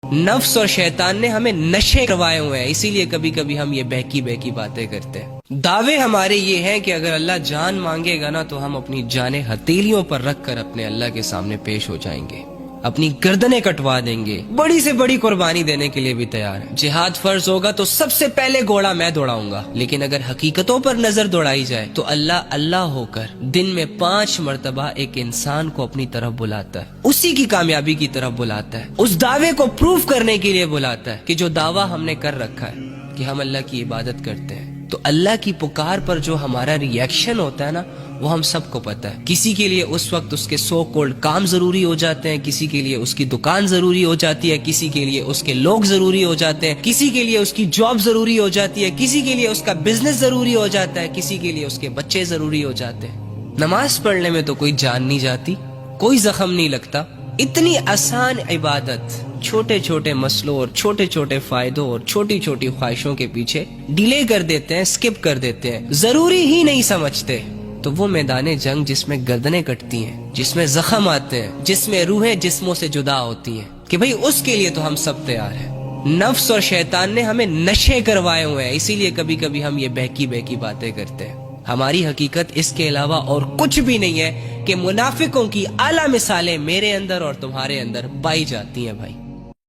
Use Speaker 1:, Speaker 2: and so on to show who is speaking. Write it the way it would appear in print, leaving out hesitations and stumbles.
Speaker 1: नफ्स और शैतान ने हमें नशे करवाए हुए हैं, इसीलिए कभी कभी हम ये बहकी बहकी बातें करते हैं। दावे हमारे ये हैं कि अगर अल्लाह जान मांगेगा ना तो हम अपनी जानें हथेलियों पर रखकर अपने अल्लाह के सामने पेश हो जाएंगे, अपनी गर्दनें कटवा देंगे, बड़ी से बड़ी कुर्बानी देने के लिए भी तैयार है। जिहाद फर्ज होगा तो सबसे पहले घोड़ा मैं दौड़ाऊंगा, लेकिन अगर हकीकतों पर नजर दौड़ाई जाए तो अल्लाह अल्लाह होकर दिन में 5 मर्तबा एक इंसान को अपनी तरफ बुलाता है, उसी की कामयाबी की तरफ बुलाता है, उस दावे को प्रूव करने के लिए बुलाता है कि जो दावा हमने कर रखा है कि हम अल्लाह की इबादत करते हैं। तो अल्लाह की पुकार पर जो हमारा रिएक्शन होता है ना, वो हम सबको पता है। किसी के लिए उस वक्त उसके सो कॉल्ड काम जरूरी हो जाते हैं, किसी के लिए उसकी दुकान जरूरी हो जाती है, किसी के लिए उसके लोग जरूरी हो जाते हैं, किसी के लिए उसकी जॉब जरूरी हो जाती है, किसी के लिए उसका बिजनेस जरूरी हो जाता है, किसी के लिए उसके बच्चे जरूरी हो जाते हैं। नमाज पढ़ने में तो कोई जान नहीं जाती, कोई जख्म नहीं लगता। इतनी आसान इबादत छोटे छोटे मसलों और छोटे छोटे फायदों और छोटी छोटी ख्वाहिशों के पीछे डिले कर देते हैं, स्किप कर देते हैं, जरूरी ही नहीं समझते। तो वो मैदान जंग जिसमें गर्दनें कटती हैं, जिसमें जख्म आते हैं, जिसमें रूहें जिस्मों से जुदा होती हैं, कि भाई उसके लिए तो हम सब तैयार हैं। नफ्स और शैतान ने हमें नशे करवाए हुए हैं, इसीलिए कभी कभी हम ये बहकी बहकी बातें करते हैं। हमारी हकीकत इसके अलावा और कुछ भी नहीं है कि मुनाफिकों की आला मिसालें मेरे अंदर और तुम्हारे अंदर पाई जाती हैं भाई।